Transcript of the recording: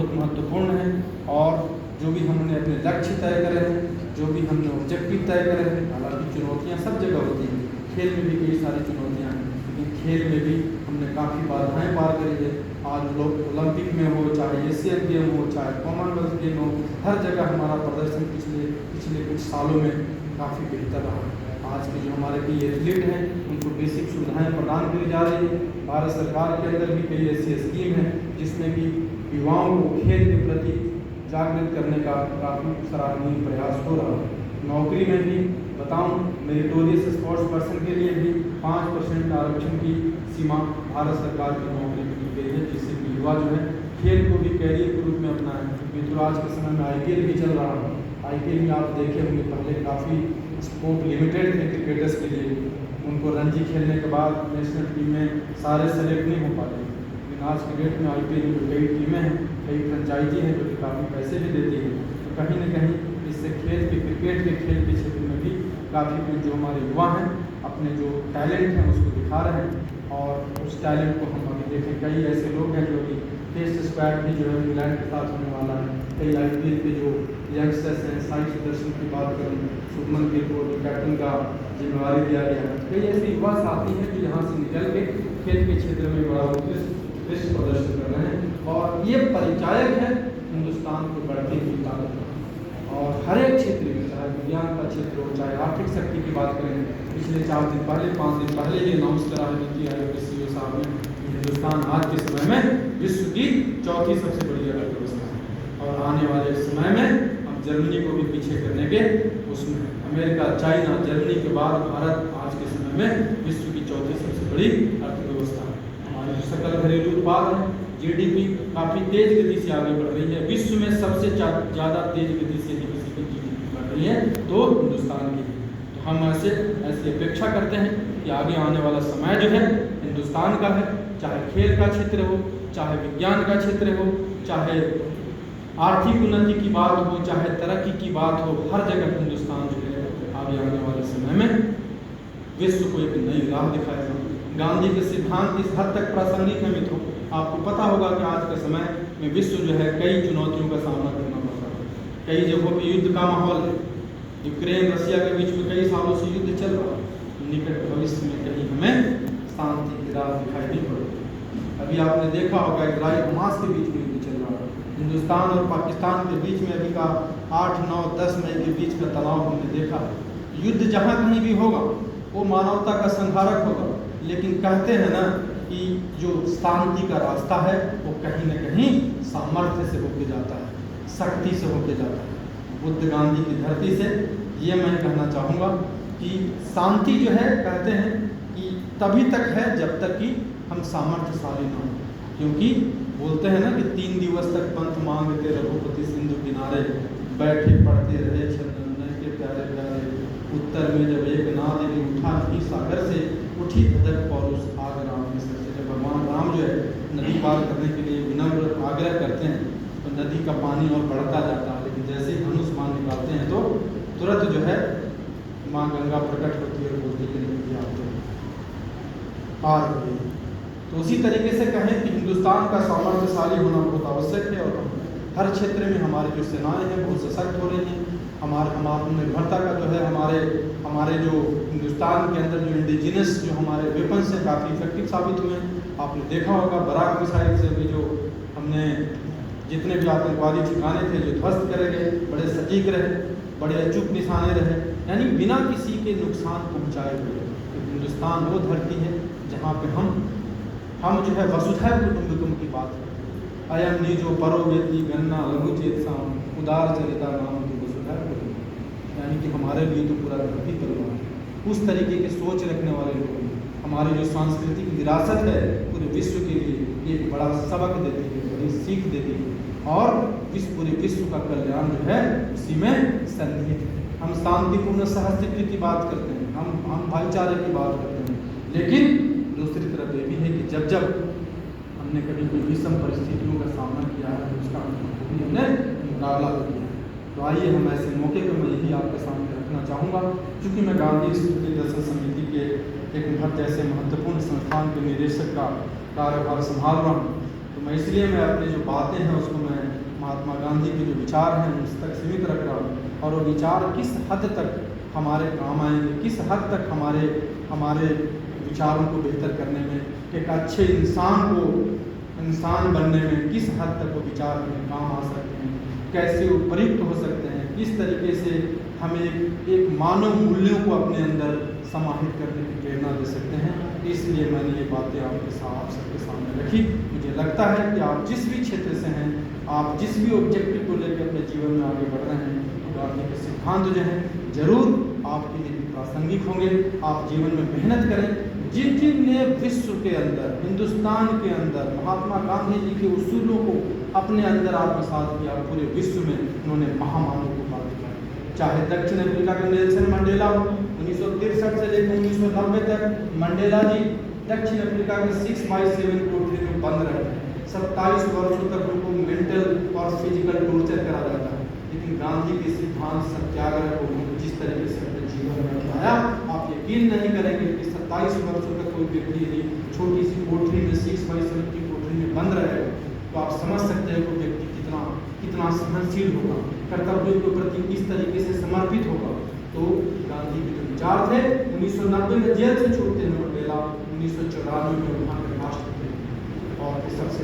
बहुत महत्वपूर्ण है। और जो भी हमने अपने लक्ष्य तय करे हैं, जो भी हमने ऑब्जेक्टिव तय करे हैं, हालांकि चुनौतियाँ सब जगह होती हैं, खेल में भी कई सारी चुनौतियाँ हैं, लेकिन खेल में भी हमने काफ़ी बाधाएं पार करी है। आज लोग ओलंपिक में हो, चाहे एशियन गेम हो, चाहे कॉमनवेल्थ गेम हो, हर जगह हमारा प्रदर्शन पिछले कुछ सालों में काफ़ी बेहतर रहा। आज के जो हमारे कई एथलीट हैं उनको बेसिक सुविधाएं प्रदान की जा रही है। भारत सरकार के अंदर भी कई ऐसी स्कीम है जिसमें कि युवाओं को खेल के प्रति जागृत करने का काफ़ी सराहनीय प्रयास हो रहा है। नौकरी में भी बताऊं, मेरिटोरियस स्पोर्ट्स पर्सन के लिए भी 5% आरक्षण की सीमा भारत सरकार की नौकरी में की गई है, जिससे कि युवा जो है खेल को भी कैरियर के रूप में अपनाएं। मित्रों, आज के समय में IPL भी चल रहा है। IPL में आप देखे होंगे पहले काफ़ी स्कोप लिमिटेड थे क्रिकेटर्स के लिए, उनको रणजी खेलने के बाद नेशनल टीम में सारे सेलेक्ट नहीं हो पाते। लेकिन आज के डेट में IPL में कई टीमें हैं, कई फ्रेंचाइजी हैं जो कि काफ़ी पैसे भी देती हैं। तो कहीं ना कहीं इससे क्रिकेट के खेल के क्षेत्र में भी काफ़ी जो हमारे युवा हैं अपने जो टैलेंट हैं उसको दिखा रहे हैं। और उस टैलेंट को हम अभी देखें, कई ऐसे लोग हैं जो कि टेस्ट स्क्वाड भी जो है इंग्लैंड के साथ होने वाला है। कई IPL के जो यंगस्टर्स हैं, साई सुदर्शन की बात करें, शुभमन गिल को जो कैप्टन का जिम्मेवारी दिया गया है, कई ऐसे युवा साथी हैं जो यहाँ से निकल के खेल के क्षेत्र में बड़ा उत्कृष्ट प्रदर्शन कर रहे हैं। और ये परिचायक है हिंदुस्तान को बढ़ती हुई ताकत। और हर एक क्षेत्र में, चाहे विज्ञान का क्षेत्र हो, चाहे आर्थिक शक्ति की बात करें, पिछले 4 दिन पहले 5 दिन पहले ही अनाउंस करा है नीति आयोग के CEO साहब ने, हिंदुस्तान आज के समय में विश्व की चौथी सबसे बड़ी अर्थव्यवस्था है। और आने वाले समय में हम जर्मनी को भी पीछे करने के उसमें, अमेरिका, चाइना, जर्मनी के बाद भारत आज के समय में विश्व की चौथी सबसे बड़ी अर्थव्यवस्था है। हमारे जो सकल घरेलू उत्पाद है, GDP काफ़ी तेज गति से आगे बढ़ रही है। विश्व में सबसे ज़्यादा तेज गति से किसी की GDP बढ़ रही है तो हिंदुस्तान की। तो हम ऐसी अपेक्षा करते हैं कि आगे आने वाला समय जो है हिंदुस्तान का है, चाहे खेल का क्षेत्र हो, चाहे विज्ञान का क्षेत्र हो, चाहे आर्थिक उन्नति की बात हो, चाहे तरक्की की बात हो, हर जगह हिंदुस्तान जो है आगे आने वाले समय में विश्व को एक नई राह दिखाएगा। गांधी के सिद्धांत इस हद तक प्रासंगिक है मित्रों। आपको पता होगा कि आज के समय में विश्व जो है कई चुनौतियों का सामना करना पड़ता है। कई जगहों पर युद्ध का माहौल है, यूक्रेन रसिया के बीच में कई सालों से युद्ध चल रहा है। निकट भविष्य में कहीं हमें शांति की राह दिखाई नहीं पड़ती। अभी आपने देखा होगा इजराइल हमास के बीच में युद्ध चल रहा है। हिंदुस्तान और पाकिस्तान के बीच में अभी का 8, 9, 10 मई के बीच का तनाव हमने देखा है। युद्ध जहाँ कहीं भी होगा वो मानवता का संहारक होगा, लेकिन कहते हैं ना कि जो शांति का रास्ता है वो कहीं न कहीं सामर्थ्य से होके जाता है, शक्ति से होके जाता है। बुद्ध गांधी की धरती से ये मैं कहना चाहूँगा कि शांति जो है, कहते हैं कि तभी तक है जब तक कि हम सामर्थ्यशाली न हों। क्योंकि बोलते हैं ना कि 3 दिवस तक पंथ मांगते रघुपति सिंधु किनारे, बैठे पढ़ते रहे चंदन के प्यारे प्यारे, उत्तर में जब एक नाद यदि उठा नहीं सागर से, उठी धधक पौरुष आग राम में सर से। जब भगवान राम जो है नदी पार करने के लिए विनम्र आग्रह करते हैं तो नदी का पानी और बढ़ता जाता है, लेकिन जैसे ही धनुष बाण निकालते हैं तो तुरंत जो है माँ गंगा प्रकट होती है और बोलती है कि आप तो पार हो गई। तो उसी तरीके से कहें कि हिंदुस्तान का सामर्थ्यशाली होना बहुत आवश्यक है। और हर क्षेत्र में हमारी जो सेनाएं हैं बहुत सशक्त हो रही हैं। हमारे आत्मनिर्भरता का जो है हमारे जो हिंदुस्तान के अंदर जो इंडिजिनस जो हमारे वेपन्स हैं काफ़ी इफेक्टिव साबित हुए हैं। आपने देखा होगा बराक मिसाइल से भी जो हमने जितने भी आतंकवादी ठिकाने थे जो ध्वस्त करे गए, बड़े सटीक रहे, बड़े अचूक निशाने रहे, यानी बिना किसी के नुकसान पहुंचाए हुए। तो हिंदुस्तान वो धरती है जहाँ पे हम जो है वसुधैव कुटुंबकम की बात करते हैं। अयम निजो परो वेदी गन्ना लघु चेतसाम उदार चरिता नाम की वसुधैव कुटुंबकम, यानी कि हमारे लिए तो पूरा धरती परिवार है। उस तरीके की सोच रखने वाले लोग, हमारी जो सांस्कृतिक विरासत है पूरे विश्व के लिए एक बड़ा सबक देती है, बड़ी सीख देती है। और पूरे विश्व का कल्याण जो है उसी में सन्निहित है। हम शांतिपूर्ण सहस्तित्व की बात करते हैं, हम भाईचारे की बात करते हैं, लेकिन दूसरी तरफ ये भी है कि जब हमने कभी कोई विषम परिस्थितियों का सामना किया है तो उसका हमने मुकाबला किया है। तो आइए हम ऐसे मौके पर मैं यही आपके सामने रखना चाहूँगा। क्योंकि मैं गांधी स्मृति दर्शन समिति के एक ऐसे महत्वपूर्ण संस्थान के निदेशक का कार्यभार संभाल रहा हूँ, तो मैं इसलिए मैं अपनी जो बातें हैं उसको मैं महात्मा गांधी के जो विचार हैं उस तक सीमित रख रहा हूँ, और वो विचार किस हद तक हमारे काम आएंगे, किस हद तक हमारे विचारों को बेहतर करने में, एक अच्छे इंसान बनने में किस हद तक वो विचार हमें काम आ सकते हैं, कैसे वो प्रयुक्त हो सकते हैं, किस तरीके से हमें एक मानव मूल्यों को अपने अंदर समाहित करने की प्रेरणा दे सकते हैं। इसलिए मैंने ये बातें आप सबके सामने रखी। मुझे लगता है कि आप जिस भी क्षेत्र से हैं, आप जिस भी ऑब्जेक्टिव को लेकर अपने जीवन में आगे बढ़ रहे हैं, तो गांधी के सिद्धांत जो हैं जरूर आपके लिए प्रासंगिक होंगे। आप जीवन में मेहनत करें। जिन ने विश्व के अंदर, हिंदुस्तान के अंदर महात्मा गांधी जी के उसूलों को अपने अंदर आत्मसात किया, पूरे विश्व में उन्होंने महामानव को पालन किया। चाहे दक्षिण अफ्रीका के नेल्सन मंडेला हो, 1963 से लेकर 1990 तक मंडेला जी दक्षिण अफ्रीका के 6/7 कोठरी में बंद रहे। 27 वर्षों तक उनको मेंटल और फिजिकल टॉर्चर करा जाता है, लेकिन गांधी के सिद्धांत सत्याग्रह को उन्होंने जिस तरीके से अपने जीवन में अपनाया, आप यकीन नहीं करेंगे कि 27 वर्षों तक कोई व्यक्ति यदि छोटी सी कोठरी में 6/7 की कोठरी में बंद रहेगा, तो आप समझ सकते हैं वो व्यक्ति कितना सहनशील होगा, कर्तव्यों के प्रति किस तरीके से समर्पित होगा। तो गांधी के जो विचार थे, 1990 में जेल से छूटते हुए मंडेला 1994 में वहाँ के राष्ट्रपति और सबसे